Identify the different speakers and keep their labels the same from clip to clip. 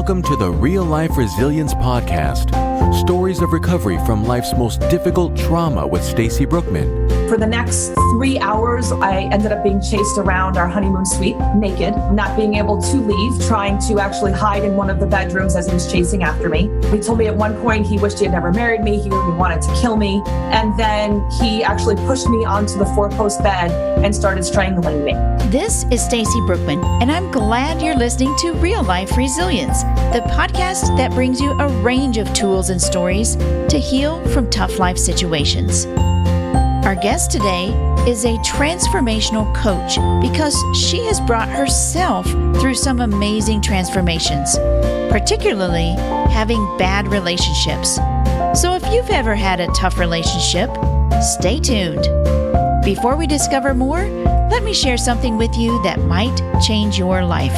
Speaker 1: Welcome to the Real Life Resilience Podcast. Stories of recovery from life's most difficult trauma with Stacey Brookman.
Speaker 2: For the next 3 hours, I ended up being chased around our honeymoon suite naked, not being able to leave, trying to actually hide in one of the bedrooms as he was chasing after me. He told me at one point he wished he had never married me. He really wanted to kill me. And then he actually pushed me onto the four-post bed and started strangling me.
Speaker 3: This is Stacey Brookman, and I'm glad you're listening to Real Life Resilience, the podcast that brings you a range of tools and stories to heal from tough life situations. Our guest today is a transformational coach because she has brought herself through some amazing transformations, particularly having bad relationships. So if you've ever had a tough relationship, stay tuned. Before we discover more, let me share something with you that might change your life.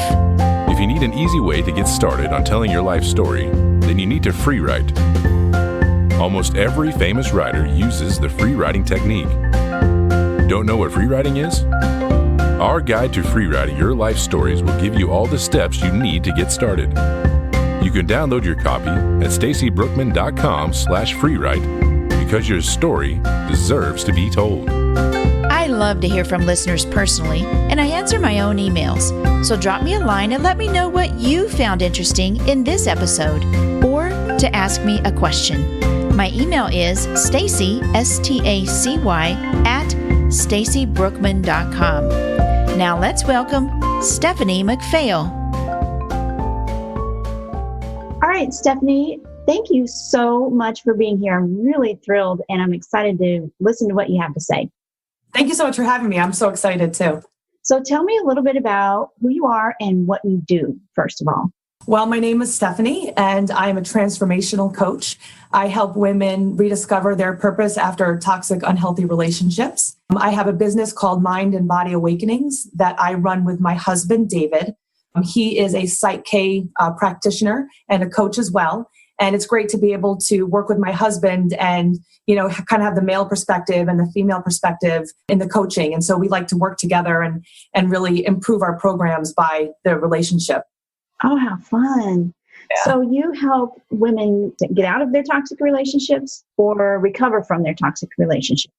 Speaker 4: If you need an easy way to get started on telling your life story, then you need to free write. Almost every famous writer uses the free writing technique. Don't know what free writing is? Our guide to free writing your life stories will give you all the steps you need to get started. You can download your copy at staceybrookman.com/freewrite because your story deserves to be told.
Speaker 3: I love to hear from listeners personally, and I answer my own emails. So drop me a line and let me know what you found interesting in this episode, or to ask me a question. My email is Stacey, S-T-A-C-Y, at staceybrookman.com. Now let's welcome Stephanie McPhail.
Speaker 5: All right, Stephanie, thank you so much for being here. I'm really thrilled, and I'm excited to listen to what you have to say.
Speaker 2: Thank you so much for having me. I'm so excited too.
Speaker 5: So tell me a little bit about who you are and what you do, first of all.
Speaker 2: Well, my name is Stephanie, and I am a transformational coach. I help women rediscover their purpose after toxic, unhealthy relationships. I have a business called Mind and Body Awakenings that I run with my husband, David. He is a Psych K practitioner and a coach as well. And it's great to be able to work with my husband and, kind of have the male perspective and the female perspective in the coaching. And so we like to work together and really improve our programs by the relationship.
Speaker 5: Oh, how fun. Yeah. So you help women to get out of their toxic relationships or recover from their toxic relationship?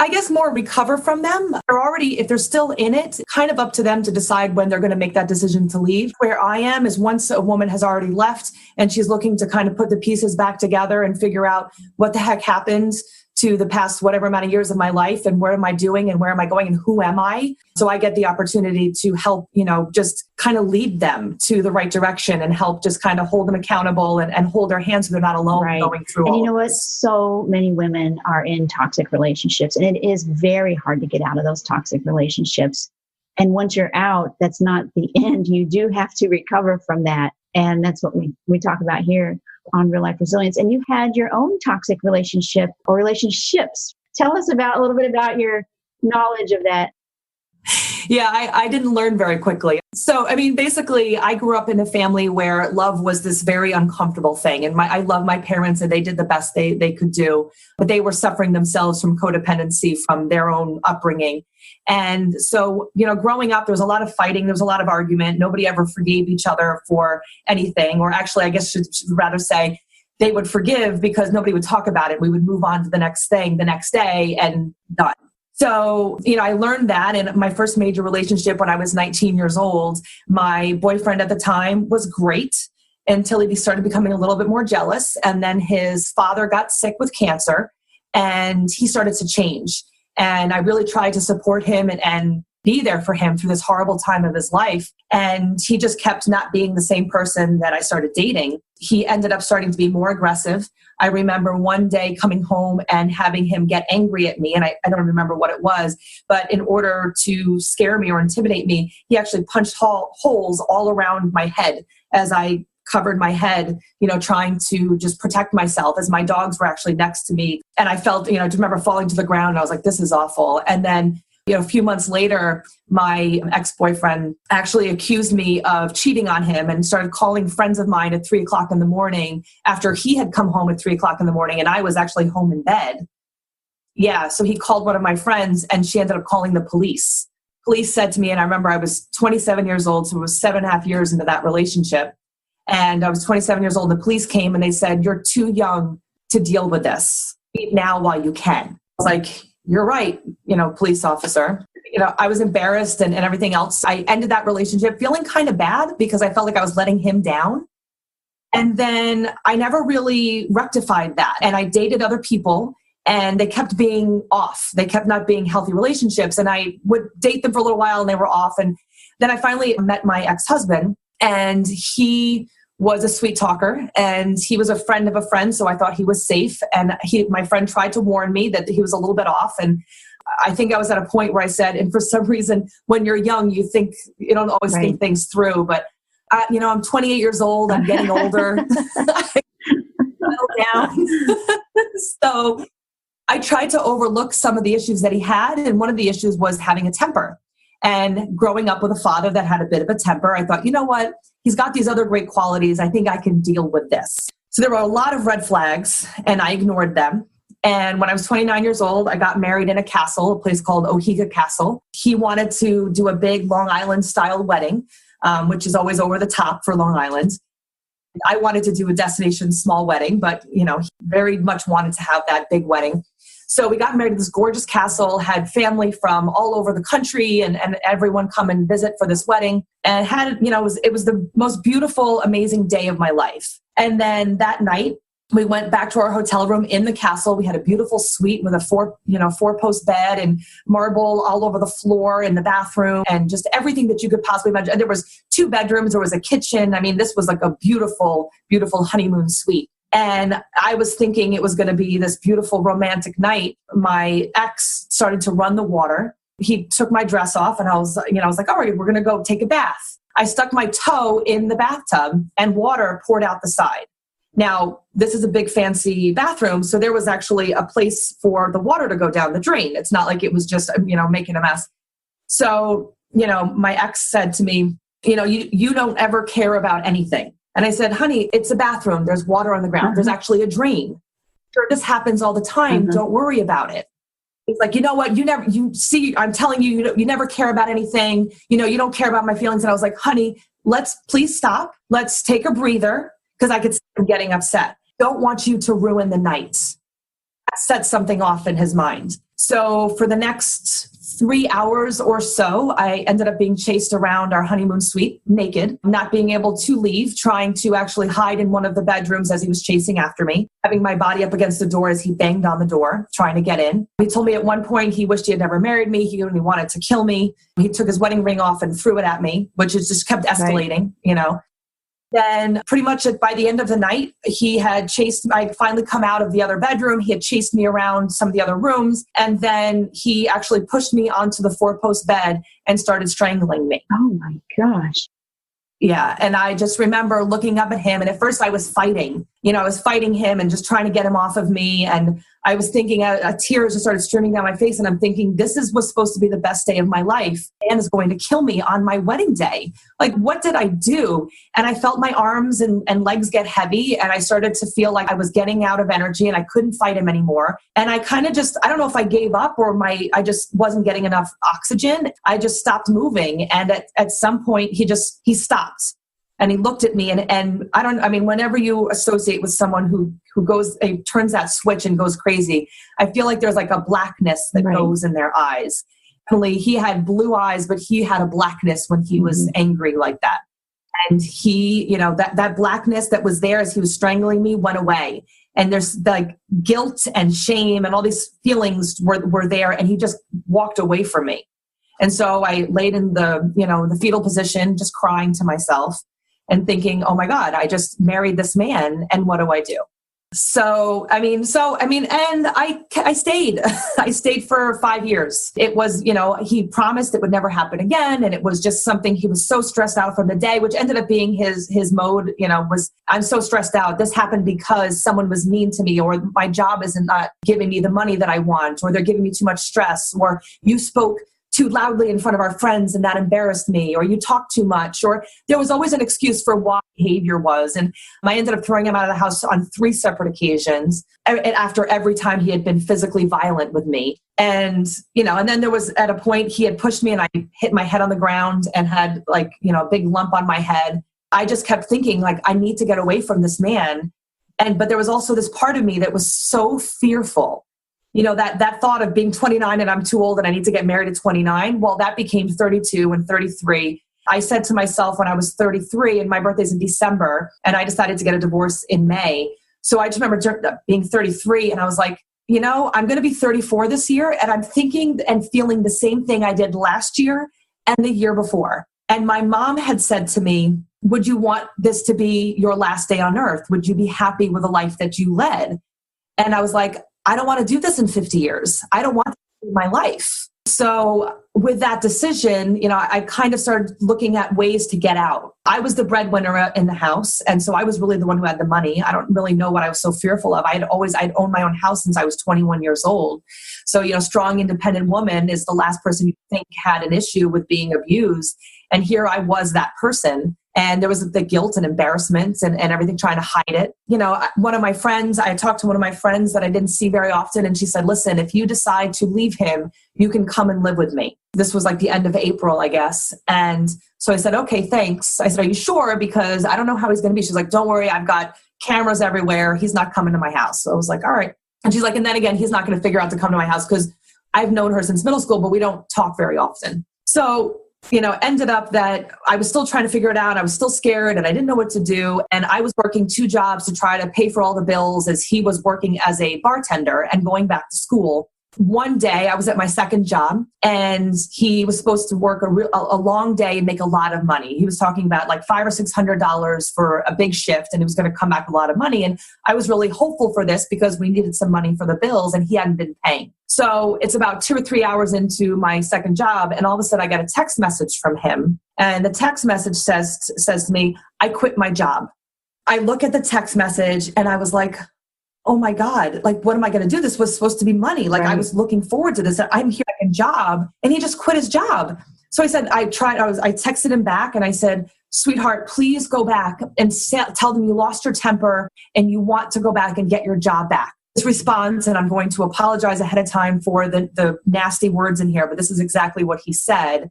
Speaker 2: I guess more recover from them. They're already, if they're still in it, kind of up to them to decide when they're going to make that decision to leave. Where I am is once a woman has already left and she's looking to kind of put the pieces back together and figure out what the heck happened to the past whatever amount of years of my life and what am I doing and where am I going and who am I? So I get the opportunity to help, just kind of lead them to the right direction and help just kind of hold them accountable and hold their hands so they're not alone going through
Speaker 5: and
Speaker 2: all
Speaker 5: you know
Speaker 2: of
Speaker 5: what?
Speaker 2: this.
Speaker 5: So many women are in toxic relationships, and it is very hard to get out of those toxic relationships. And once you're out, that's not the end. You do have to recover from that. And that's what we talk about here on Real Life Resilience. And you had your own toxic relationship or relationships. Tell us a little bit about your knowledge of that.
Speaker 2: Yeah, I didn't learn very quickly. So, basically, I grew up in a family where love was this very uncomfortable thing. And I love my parents and they did the best they could do, but they were suffering themselves from codependency from their own upbringing. And so, growing up, there was a lot of fighting. There was a lot of argument. Nobody ever forgave each other for anything. Or actually, I guess should rather say they would forgive because nobody would talk about it. We would move on to the next thing the next day and done. So, I learned that in my first major relationship when I was 19 years old. My boyfriend at the time was great until he started becoming a little bit more jealous. And then his father got sick with cancer and he started to change. And I really tried to support him and be there for him through this horrible time of his life. And he just kept not being the same person that I started dating. He ended up starting to be more aggressive. I remember one day coming home and having him get angry at me. And I don't remember what it was, but in order to scare me or intimidate me, he actually punched holes all around my head as I covered my head, trying to just protect myself as my dogs were actually next to me. And I felt, I remember falling to the ground and I was like, this is awful. And then, a few months later, my ex-boyfriend actually accused me of cheating on him and started calling friends of mine at 3:00 in the morning after he had come home at 3:00 in the morning and I was actually home in bed. Yeah, so he called one of my friends and she ended up calling the police. Police said to me, and I remember I was 27 years old, so it was 7.5 years into that relationship. And I was 27 years old. The police came and they said, "You're too young to deal with this. Leave now while you can." I was like, "You're right, police officer." I was embarrassed and everything else. I ended that relationship feeling kind of bad because I felt like I was letting him down. And then I never really rectified that. And I dated other people and they kept being off. They kept not being healthy relationships. And I would date them for a little while and they were off. And then I finally met my ex-husband, and he was a sweet talker and he was a friend of a friend. So I thought he was safe. And my friend tried to warn me that he was a little bit off. And I think I was at a point where I said, and for some reason, when you're young, you don't always think things through. But, I'm 28 years old. I'm getting older. I settled down. So I tried to overlook some of the issues that he had. And one of the issues was having a temper. And growing up with a father that had a bit of a temper, I thought, you know what? He's got these other great qualities. I think I can deal with this. So there were a lot of red flags and I ignored them. And when I was 29 years old, I got married in a castle, a place called Ohiga Castle. He wanted to do a big Long Island style wedding, which is always over the top for Long Island. I wanted to do a destination small wedding, but he very much wanted to have that big wedding. So we got married at this gorgeous castle, had family from all over the country and everyone come and visit for this wedding, and it was the most beautiful, amazing day of my life. And then that night, we went back to our hotel room in the castle. We had a beautiful suite with a four-post bed and marble all over the floor in the bathroom and just everything that you could possibly imagine. And there was 2 bedrooms. There was a kitchen. I mean, this was like a beautiful, beautiful honeymoon suite. And I was thinking it was going to be this beautiful romantic night. My ex started to run the water. He took my dress off and I was like, all right, we're going to go take a bath. I stuck my toe in the bathtub and water poured out the side. Now, this is a big fancy bathroom, so there was actually a place for the water to go down the drain. It's not like it was just, making a mess. So, my ex said to me, you don't ever care about anything. And I said, honey, it's a bathroom. There's water on the ground. There's actually a drain. Sure, this happens all the time. Don't worry about it. He's like, you know what? I'm telling you, you never care about anything. You don't care about my feelings. And I was like, honey, let's please stop. Let's take a breather. Because I could see him getting upset. Don't want you to ruin the night. That set something off in his mind. So for the next 3 hours or so, I ended up being chased around our honeymoon suite naked, not being able to leave, trying to actually hide in one of the bedrooms as he was chasing after me, having my body up against the door as he banged on the door, trying to get in. He told me at one point he wished he had never married me. He only wanted to kill me. He took his wedding ring off and threw it at me, which just kept escalating, Then pretty much by the end of the night, I'd finally come out of the other bedroom. He had chased me around some of the other rooms. And then he actually pushed me onto the 4-post bed and started strangling me.
Speaker 5: Oh my gosh.
Speaker 2: Yeah. And I just remember looking up at him. And at first I was fighting, I was fighting him and just trying to get him off of me. And I was thinking, tears just started streaming down my face. And I'm thinking, was supposed to be the best day of my life. And is going to kill me on my wedding day. Like, what did I do? And I felt my arms and legs get heavy. And I started to feel like I was getting out of energy and I couldn't fight him anymore. And I kind of I don't know if I gave up or I just wasn't getting enough oxygen. I just stopped moving. And at some point he stopped. And he looked at me and whenever you associate with someone who turns that switch and goes crazy, I feel like there's like a blackness that goes in their eyes. He had blue eyes, but he had a blackness when he was angry like that. And he, that blackness that was there as he was strangling me went away. And there's like guilt and shame and all these feelings were there. And he just walked away from me. And so I laid in the fetal position, just crying to myself and thinking, oh my God, I just married this man. And what do I do? And I stayed. I stayed for 5 years. It was, he promised it would never happen again. And it was just something, he was so stressed out from the day, which ended up being his mode, was, I'm so stressed out. This happened because someone was mean to me, or my job isn't not giving me the money that I want, or they're giving me too much stress, or you spoke too loudly in front of our friends and that embarrassed me, or you talked too much, or there was always an excuse for what behavior was. And I ended up throwing him out of the house on 3 separate occasions after every time he had been physically violent with me. And then there was at a point he had pushed me and I hit my head on the ground and had a big lump on my head. I just kept thinking, like, I need to get away from this man. But there was also this part of me that was so fearful. That thought of being 29 and I'm too old and I need to get married at 29. Well, that became 32 and 33. I said to myself when I was 33, and my birthday's in December, and I decided to get a divorce in May. So I just remember being 33 and I was like, I'm going to be 34 this year. And I'm thinking and feeling the same thing I did last year and the year before. And my mom had said to me, would you want this to be your last day on earth? Would you be happy with the life that you led? And I was like, I don't want to do this in 50 years. I don't want to do my life. So with that decision, I kind of started looking at ways to get out. I was the breadwinner in the house. And so I was really the one who had the money. I don't really know what I was so fearful of. I'd owned my own house since I was 21 years old. So, strong, independent woman is the last person you think had an issue with being abused. And here I was that person. And there was the guilt and embarrassment and everything, trying to hide it. I talked to one of my friends that I didn't see very often. And she said, listen, if you decide to leave him, you can come and live with me. This was like the end of April, I guess. And so I said, okay, thanks. I said, are you sure? Because I don't know how he's going to be. She's like, don't worry. I've got cameras everywhere. He's not coming to my house. So I was like, all right. And she's like, and then again, he's not going to figure out to come to my house because I've known her since middle school, but we don't talk very often. So ended up that I was still trying to figure it out. I was still scared and I didn't know what to do. And I was working 2 jobs to try to pay for all the bills as he was working as a bartender and going back to school. One day I was at my second job and he was supposed to work a long day and make a lot of money. He was talking about like $500 or $600 for a big shift and it was going to come back a lot of money. And I was really hopeful for this because we needed some money for the bills and he hadn't been paying. So it's about 2 or 3 hours into my second job and all of a sudden I got a text message from him. And the text message says to me, I quit my job. I look at the text message and I was like, oh my God, like, what am I going to do? This was supposed to be money. Like, right. I was looking forward to this. I'm here at a job and he just quit his job. So I said, I texted him back and I said, sweetheart, please go back and tell them you lost your temper and you want to go back and get your job back. This response, and I'm going to apologize ahead of time for the nasty words in here, but this is exactly what he said.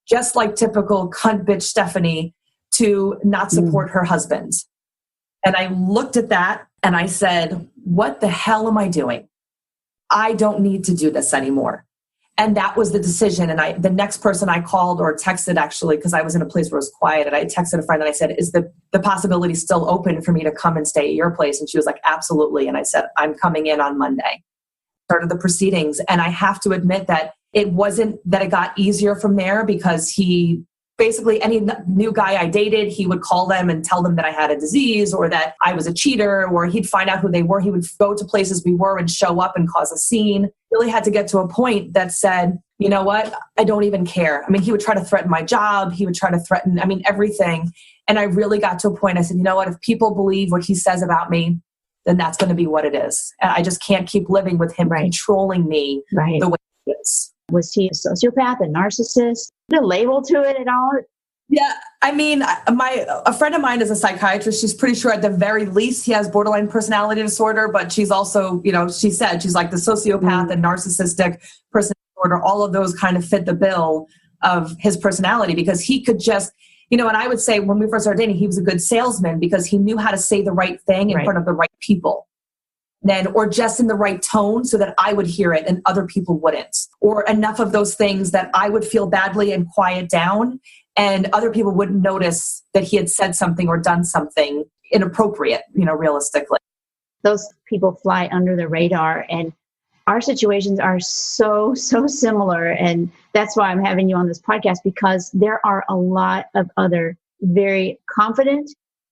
Speaker 2: Just like typical cunt bitch Stephanie to not support her husband. And I looked at that and I said, what the hell am I doing? I don't need to do this anymore. And that was the decision. And the next person I called or texted, actually, because I was in a place where it was quiet, and I texted a friend and I said, is the possibility still open for me to come and stay at your place? And she was like, absolutely. And I said, I'm coming in on Monday. Started the proceedings. And I have to admit that it wasn't that it got easier from there, because he basically, any new guy I dated, he would call them and tell them that I had a disease or that I was a cheater, or he'd find out who they were. He would go to places we were and show up and cause a scene. Really had to get to a point that said, you know what? I don't even care. I mean, he would try to threaten my job. He would try to threaten, everything. And I really got to a point, I said, you know what? If people believe what he says about me, then that's going to be what it is. And I just can't keep living with him controlling me the way he is.
Speaker 5: Was he a sociopath, a narcissist? The label to it at all?
Speaker 2: Yeah, a friend of mine is a psychiatrist. She's pretty sure at the very least he has borderline personality disorder, but she's also, she said she's like the sociopath and narcissistic personality disorder. All of those kind of fit the bill of his personality, because he could just, and I would say when we first started dating, he was a good salesman because he knew how to say the right thing in front of the right people. Or just in the right tone so that I would hear it and other people wouldn't, or enough of those things that I would feel badly and quiet down and other people wouldn't notice that he had said something or done something inappropriate, realistically.
Speaker 5: Those people fly under the radar, and our situations are so similar. And that's why I'm having you on this podcast, because there are a lot of other very confident,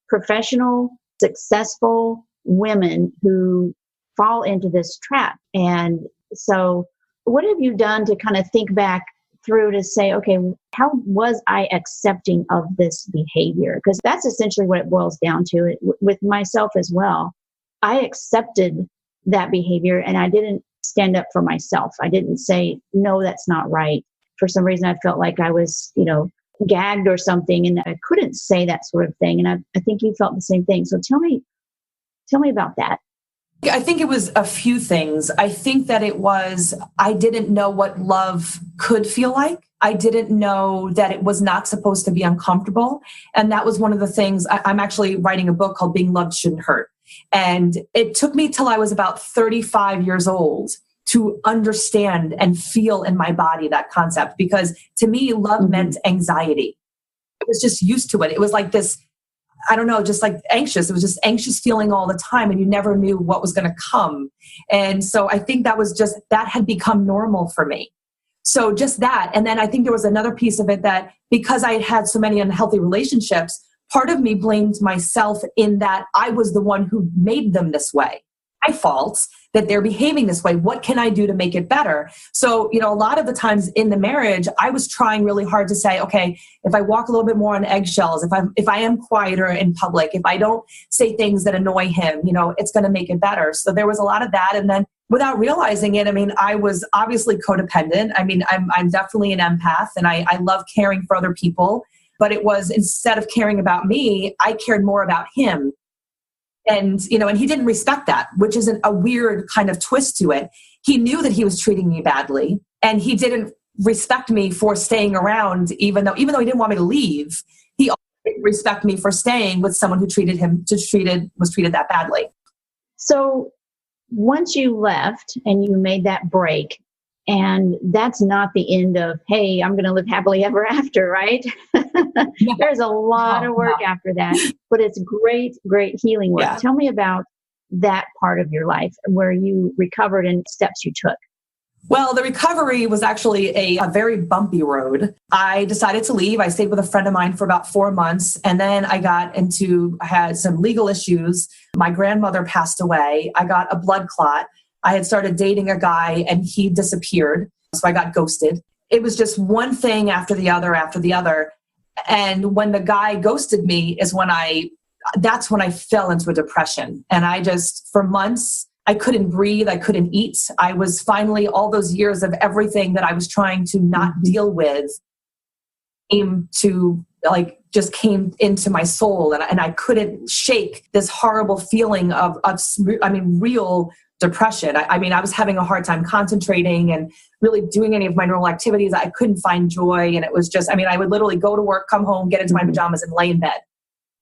Speaker 5: professional, successful women who fall into this trap. And so what have you done to kind of think back through to say, okay, how was I accepting of this behavior? Because that's essentially what it boils down to with myself as well. I accepted that behavior and I didn't stand up for myself. I didn't say, no, that's not right. For some reason, I felt like I was, gagged or something, and I couldn't say that sort of thing. And I think you felt the same thing. So tell me about that.
Speaker 2: I think it was a few things. I think that it was, I didn't know what love could feel like. I didn't know that it was not supposed to be uncomfortable. And that was one of the things. I'm actually writing a book called Being Loved Shouldn't Hurt. And it took me till I was about 35 years old to understand and feel in my body that concept. Because to me, love meant anxiety. I was just used to it. It was like this, I don't know, just like anxious. It was just anxious feeling all the time, and you never knew what was going to come. And so I think that had become normal for me. So just that. And then I think there was another piece of it that because I had had so many unhealthy relationships, part of me blamed myself in that I was the one who made them this way. My fault that they're behaving this way. What can I do to make it better? So, a lot of the times in the marriage, I was trying really hard to say, okay, if I walk a little bit more on eggshells, if I am quieter in public, if I don't say things that annoy him, it's going to make it better. So there was a lot of that. And then without realizing it, I was obviously codependent. I'm definitely an empath, and I love caring for other people. But it was, instead of caring about me, I cared more about him. And he didn't respect that, which is a weird kind of twist to it. He knew that he was treating me badly, and he didn't respect me for staying around, even though he didn't want me to leave. He also didn't respect me for staying with someone who was treated that badly.
Speaker 5: So once you left and you made that break, and that's not the end of, hey, I'm going to live happily ever after, right? Yeah. There's a lot of work after that, but it's great, great healing work. Yeah. Tell me about that part of your life where you recovered and steps you took.
Speaker 2: Well, the recovery was actually a very bumpy road. I decided to leave. I stayed with a friend of mine for about 4 months. And then I had some legal issues. My grandmother passed away. I got a blood clot. I had started dating a guy and he disappeared. So I got ghosted. It was just one thing after the other. And when the guy ghosted me that's when I fell into a depression. And for months, I couldn't breathe. I couldn't eat. I was finally, all those years of everything that I was trying to not deal with came into my soul. And I couldn't shake this horrible feeling of real depression. I was having a hard time concentrating and really doing any of my normal activities. I couldn't find joy. And it was just, I would literally go to work, come home, get into my pajamas and lay in bed.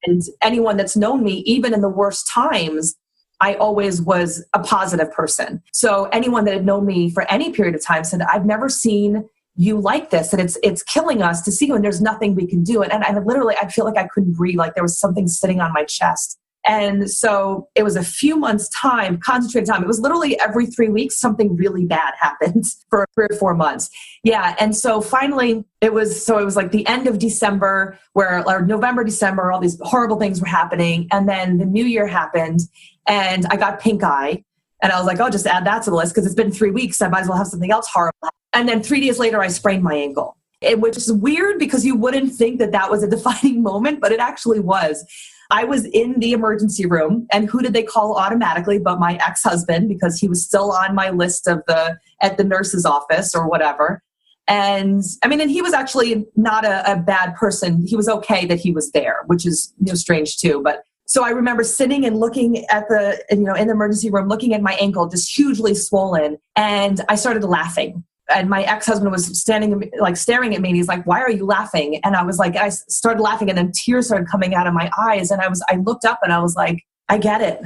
Speaker 2: And anyone that's known me, even in the worst times, I always was a positive person. So anyone that had known me for any period of time said, I've never seen you like this. And it's killing us to see you, and there's nothing we can do. And I'd feel like I couldn't breathe, like there was something sitting on my chest. And so it was a few months' time, concentrated time. It was literally every 3 weeks, something really bad happened for 3 or 4 months. Yeah. And so finally it was like the end of December or November, December, all these horrible things were happening. And then the new year happened and I got pink eye. And I was like, oh, just add that to the list because it's been 3 weeks. I might as well have something else horrible. And then 3 days later, I sprained my ankle, which is weird because you wouldn't think that was a defining moment, but it actually was. I was in the emergency room, and who did they call automatically but my ex-husband, because he was still on my list at the nurse's office or whatever. And he was actually not a bad person. He was okay that he was there, which is strange too. But so I remember sitting and looking at in the emergency room, looking at my ankle, just hugely swollen, and I started laughing. And my ex-husband was staring at me, and he's like, why are you laughing? And I was like, I started laughing, and then tears started coming out of my eyes. And I looked up and I was like, I get it.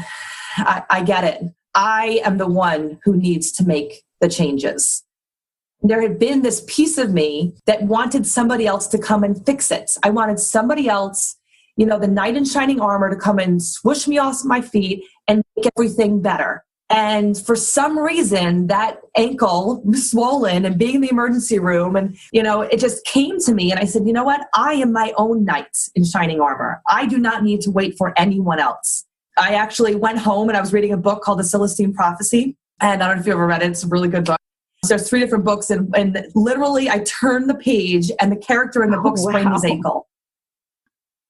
Speaker 2: I get it. I am the one who needs to make the changes. There had been this piece of me that wanted somebody else to come and fix it. I wanted somebody else, the knight in shining armor, to come and swoosh me off my feet and make everything better. And for some reason, that ankle was swollen and being in the emergency room, and, it just came to me. And I said, you know what? I am my own knight in shining armor. I do not need to wait for anyone else. I actually went home and I was reading a book called The Celestine Prophecy. And I don't know if you ever read it. It's a really good book. So there's 3 different books. And literally, I turned the page and the character in the book sprained his ankle.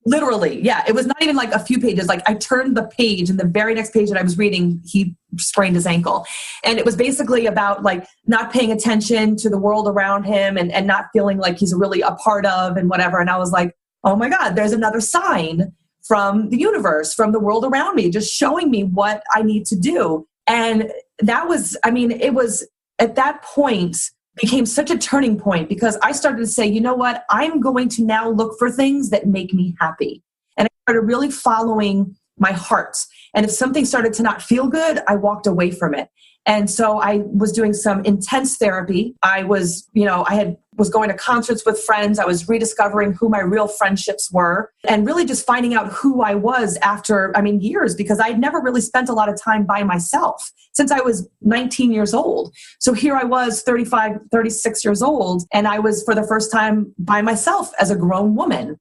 Speaker 2: Literally, yeah. It was not even like a few pages. Like I turned the page, and the very next page that I was reading, he sprained his ankle. And it was basically about like not paying attention to the world around him and not feeling like he's really a part of and whatever. And I was like, oh my God, there's another sign from the universe, from the world around me, just showing me what I need to do. And that was, it was at that point became such a turning point because I started to say, you know what, I'm going to now look for things that make me happy. And I started really following my heart. And if something started to not feel good, I walked away from it. And so I was doing some intense therapy. I was going to concerts with friends. I was rediscovering who my real friendships were and really just finding out who I was after, years, because I'd never really spent a lot of time by myself since I was 19 years old. So here I was 35, 36 years old, and I was for the first time by myself as a grown woman.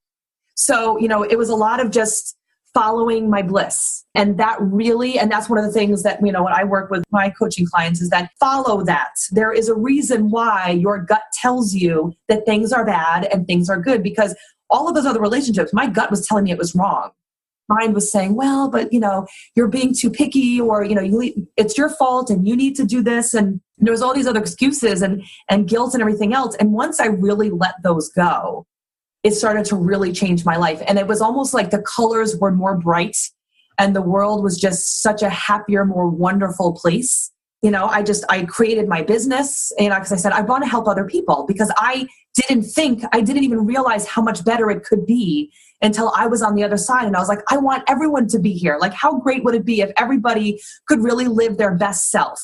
Speaker 2: So, it was a lot of just following my bliss. And that's one of the things that, when I work with my coaching clients is that follow that. There is a reason why your gut tells you that things are bad and things are good, because all of those other relationships, my gut was telling me it was wrong. Mind was saying, well, but you're being too picky, or, it's your fault and you need to do this. And there was all these other excuses and guilt and everything else. And once I really let those go, it started to really change my life. And it was almost like the colors were more bright and the world was just such a happier, more wonderful place. I created my business, because I said, I want to help other people, because I didn't even realize how much better it could be until I was on the other side. And I was like, I want everyone to be here. Like, how great would it be if everybody could really live their best self?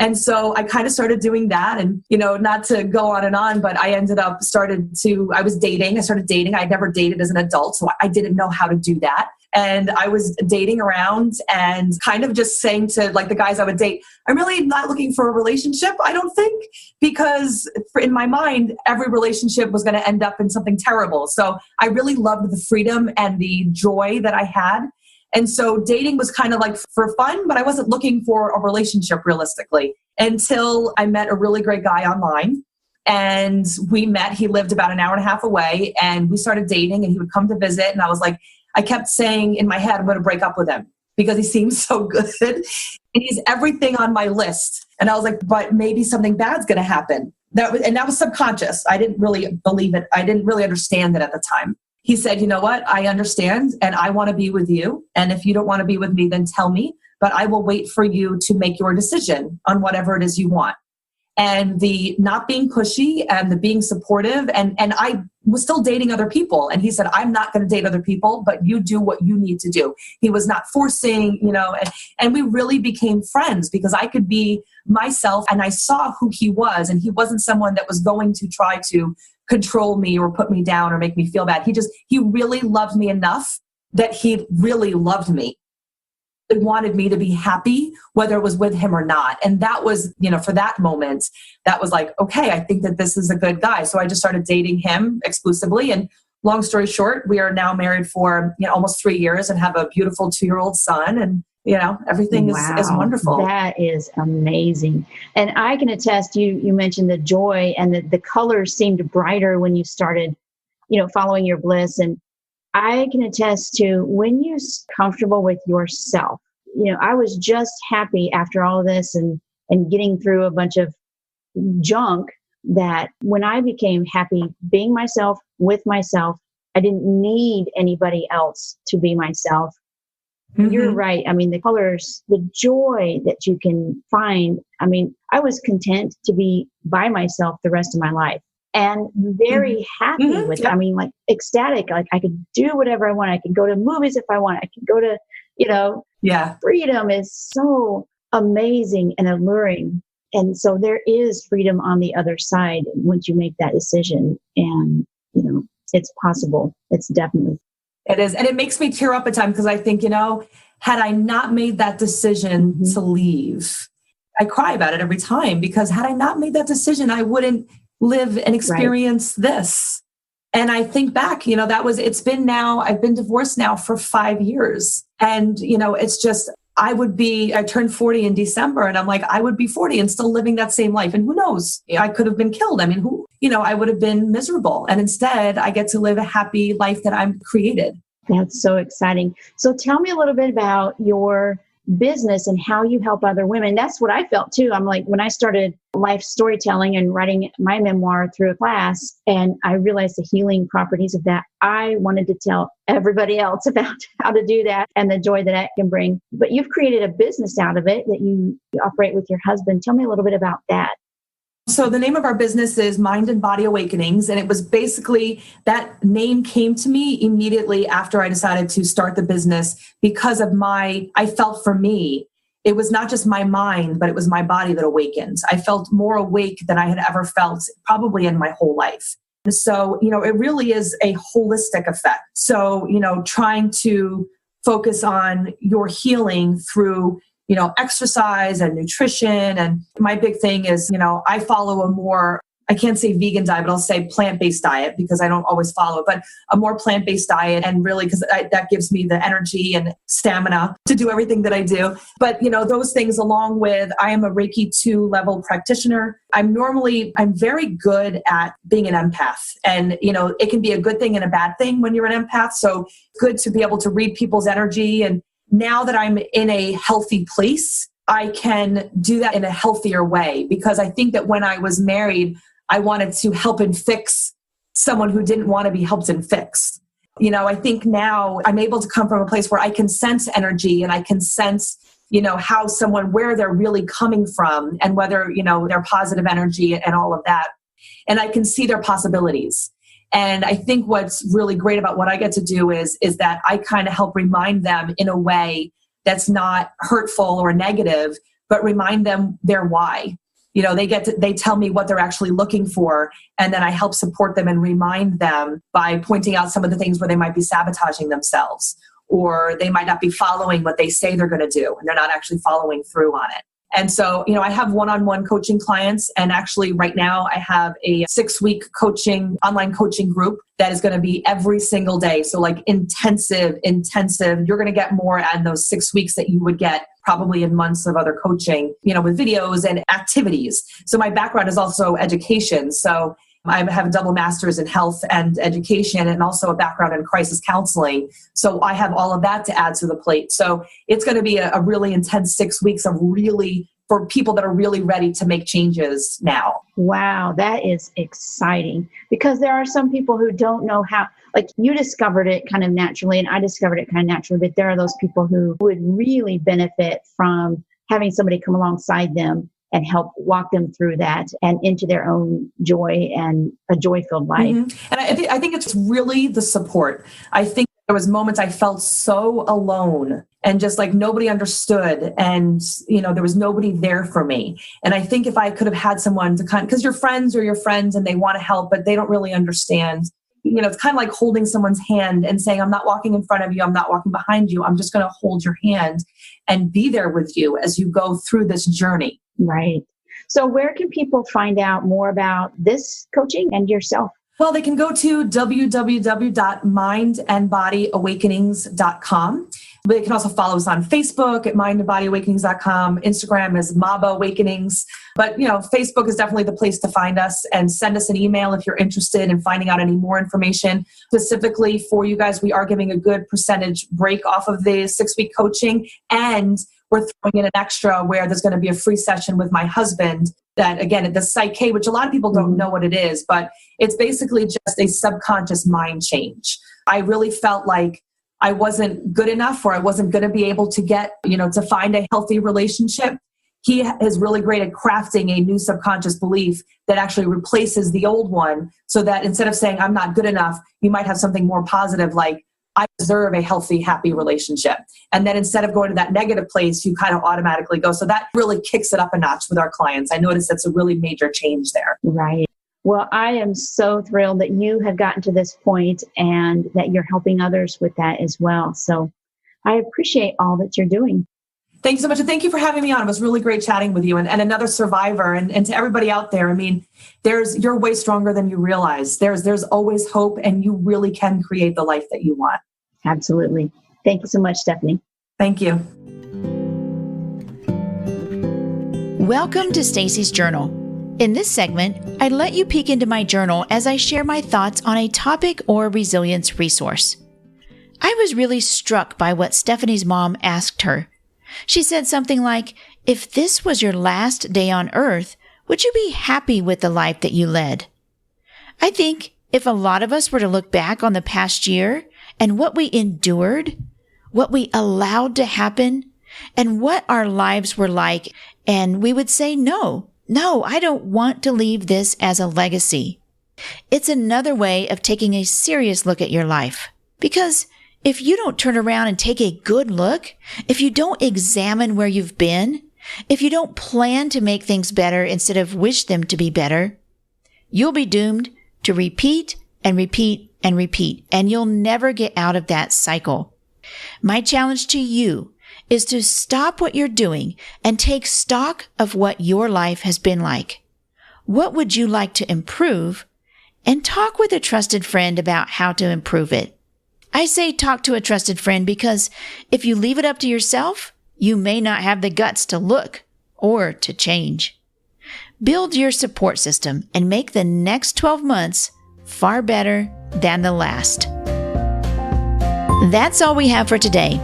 Speaker 2: And so I kind of started doing that, and, not to go on and on, but I was dating. I started dating. I'd never dated as an adult, so I didn't know how to do that. And I was dating around and kind of just saying to the guys I would date, I'm really not looking for a relationship, I don't think, because in my mind, every relationship was going to end up in something terrible. So I really loved the freedom and the joy that I had. And so dating was kind of like for fun, but I wasn't looking for a relationship realistically until I met a really great guy online. And we met, he lived about an hour and a half away, and we started dating, and he would come to visit. And I was like, I kept saying in my head, I'm going to break up with him because he seems so good. And he's everything on my list. And I was like, but maybe something bad's going to happen. That was subconscious. I didn't really believe it. I didn't really understand it at the time. He said, you know what? I understand, and I want to be with you. And if you don't want to be with me, then tell me, but I will wait for you to make your decision on whatever it is you want. And the not being pushy and the being supportive. And I was still dating other people. And he said, I'm not going to date other people, but you do what you need to do. He was not forcing, and we really became friends because I could be myself and I saw who he was. And he wasn't someone that was going to try to control me or put me down or make me feel bad. He really loved me enough that he really loved me. He wanted me to be happy, whether it was with him or not. And that was, for that moment, that was like, okay, I think that this is a good guy. So I just started dating him exclusively. And long story short, we are now married for almost 3 years and have a beautiful 2-year-old son. And, everything is wonderful.
Speaker 5: That is amazing. And I can attest, you mentioned the joy and the colors seemed brighter when you started, following your bliss. And I can attest to when you're comfortable with yourself. I was just happy after all of this and getting through a bunch of junk, that when I became happy being myself with myself, I didn't need anybody else to be myself. Mm-hmm. You're right. The colors, the joy that you can find. I was content to be by myself the rest of my life. And very happy with it. Ecstatic. Like I could do whatever I want. I could go to movies if I want. I could go to, freedom is so amazing and alluring. And so there is freedom on the other side once you make that decision. And, it's possible. It's definitely.
Speaker 2: It is. And it makes me tear up at times because I think, had I not made that decision to leave, I cry about it every time, because had I not made that decision, I wouldn't live and experience this. And I think back, I've been divorced now for 5 years. And, it's just, I turned 40 in December, and I'm like, I would be 40 and still living that same life. And who knows? I could have been killed. I would have been miserable. And instead, I get to live a happy life that I've created.
Speaker 5: That's so exciting. So tell me a little bit about your business and how you help other women. That's what I felt too. I'm like, when I started life storytelling and writing my memoir through a class, and I realized the healing properties of that, I wanted to tell everybody else about how to do that and the joy that that can bring. But you've created a business out of it that you operate with your husband. Tell me a little bit about that.
Speaker 2: So the name of our business is Mind and Body Awakenings. And it was basically, that name came to me immediately after I decided to start the business because of I felt for me, it was not just my mind, but it was my body that awakens. I felt more awake than I had ever felt probably in my whole life. And so, it really is a holistic effect. So, trying to focus on your healing through exercise and nutrition. And my big thing is, I follow a more, I can't say vegan diet, but I'll say plant-based diet because I don't always follow it, but a more plant-based diet. And really, because that gives me the energy and stamina to do everything that I do. But, those things along with, I am a Reiki 2 level practitioner. I'm very good at being an empath. And, it can be a good thing and a bad thing when you're an empath. So good to be able to read people's energy. And now that I'm in a healthy place, I can do that in a healthier way, because I think that when I was married, I wanted to help and fix someone who didn't want to be helped and fixed. I think now I'm able to come from a place where I can sense energy and I can sense, how where they're really coming from and whether, their positive energy and all of that. And I can see their possibilities. And I think what's really great about what I get to do is that I kind of help remind them in a way that's not hurtful or negative, but remind them their why. They tell me what they're actually looking for, and then I help support them and remind them by pointing out some of the things where they might be sabotaging themselves, or they might not be following what they say they're going to do, and they're not actually following through on it. And so, I have one-on-one coaching clients, and actually right now I have a 6-week online coaching group that is going to be every single day. So like intensive. You're going to get more in those 6 weeks that you would get probably in months of other coaching, with videos and activities. So my background is also education. So I have a double master's in health and education and also a background in crisis counseling. So I have all of that to add to the plate. So it's going to be a really intense 6 weeks for people that are really ready to make changes now.
Speaker 5: Wow, that is exciting, because there are some people who don't know how, like you discovered it kind of naturally and I discovered it kind of naturally, but there are those people who would really benefit from having somebody come alongside them and help walk them through that and into their own joy and a joy-filled life.
Speaker 2: Mm-hmm. And I think it's really the support. I think there was moments I felt so alone and just like nobody understood, and there was nobody there for me. And I think if I could have had someone to because your friends are your friends and they want to help, but they don't really understand. It's kind of like holding someone's hand and saying, I'm not walking in front of you, I'm not walking behind you, I'm just going to hold your hand and be there with you as you go through this journey.
Speaker 5: Right. So where can people find out more about this coaching and yourself?
Speaker 2: Well, they can go to www.mindandbodyawakenings.com. But they can also follow us on Facebook at mindandbodyawakenings.com. Instagram is Maba Awakenings. But, Facebook is definitely the place to find us, and send us an email if you're interested in finding out any more information. Specifically for you guys, we are giving a good percentage break off of the 6-week coaching, and we're throwing in an extra where there's going to be a free session with my husband that, again, the Psyche, which a lot of people don't know what it is, but it's basically just a subconscious mind change. I really felt like I wasn't good enough, or I wasn't going to be able to get, to find a healthy relationship. He is really great at crafting a new subconscious belief that actually replaces the old one, so that instead of saying I'm not good enough, you might have something more positive like I deserve a healthy, happy relationship. And then instead of going to that negative place, you kind of automatically go. So that really kicks it up a notch with our clients. I noticed that's a really major change there.
Speaker 5: Right. Well, I am so thrilled that you have gotten to this point and that you're helping others with that as well. So I appreciate all that you're doing.
Speaker 2: Thank you so much. And thank you for having me on. It was really great chatting with you and another survivor. And to everybody out there, you're way stronger than you realize. There's always hope, and you really can create the life that you want.
Speaker 5: Absolutely. Thank you so much, Stephanie.
Speaker 2: Thank you.
Speaker 3: Welcome to Stacy's Journal. In this segment, I let you peek into my journal as I share my thoughts on a topic or resilience resource. I was really struck by what Stephanie's mom asked her. She said something like, "If this was your last day on earth, would you be happy with the life that you led?" I think if a lot of us were to look back on the past year and what we endured, what we allowed to happen, and what our lives were like, and we would say, no, I don't want to leave this as a legacy. It's another way of taking a serious look at your life. Because if you don't turn around and take a good look, if you don't examine where you've been, if you don't plan to make things better instead of wish them to be better, you'll be doomed to repeat and repeat and repeat, and you'll never get out of that cycle. My challenge to you is to stop what you're doing and take stock of what your life has been like. What would you like to improve? And talk with a trusted friend about how to improve it. I say talk to a trusted friend because if you leave it up to yourself, you may not have the guts to look or to change. Build your support system and make the next 12 months far better than the last. That's all we have for today.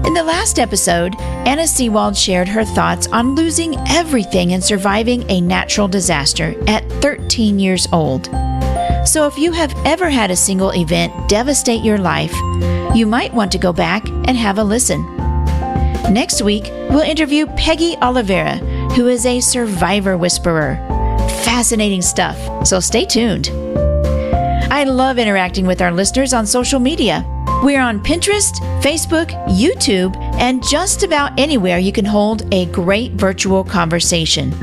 Speaker 3: In the last episode, Anna Seawald shared her thoughts on losing everything and surviving a natural disaster at 13 years old. So if you have ever had a single event devastate your life, you might want to go back and have a listen. Next week, we'll interview Peggy Oliveira, who is a survivor whisperer. Fascinating stuff, so stay tuned. I love interacting with our listeners on social media. We're on Pinterest, Facebook, YouTube, and just about anywhere you can hold a great virtual conversation.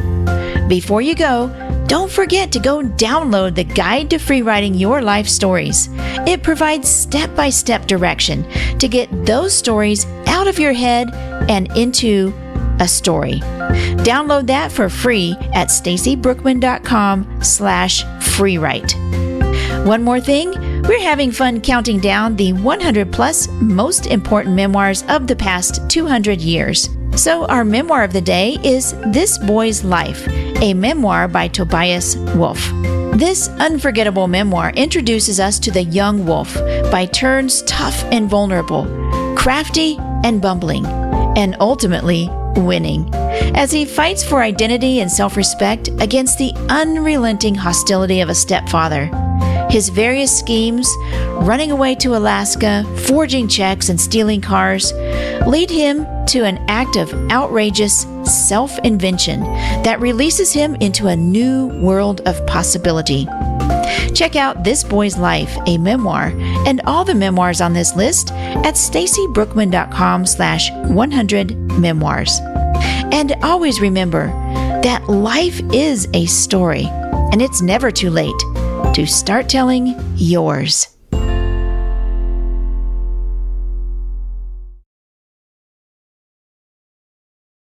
Speaker 3: Before you go, don't forget to go download the Guide to Free Writing Your Life Stories. It provides step-by-step direction to get those stories out of your head and into a story. Download that for free at stacybrookman.com/freewrite. One more thing, we're having fun counting down the 100 plus most important memoirs of the past 200 years. So our memoir of the day is This Boy's Life, a memoir by Tobias Wolff. This unforgettable memoir introduces us to the young Wolff, by turns tough and vulnerable, crafty and bumbling, and ultimately winning, as he fights for identity and self-respect against the unrelenting hostility of a stepfather. His various schemes, running away to Alaska, forging checks, and stealing cars, lead him to an act of outrageous self-invention that releases him into a new world of possibility. Check out This Boy's Life, a memoir, and all the memoirs on this list at stacybrookman.com/100memoirs. And always remember that life is a story, and it's never too late to start telling yours.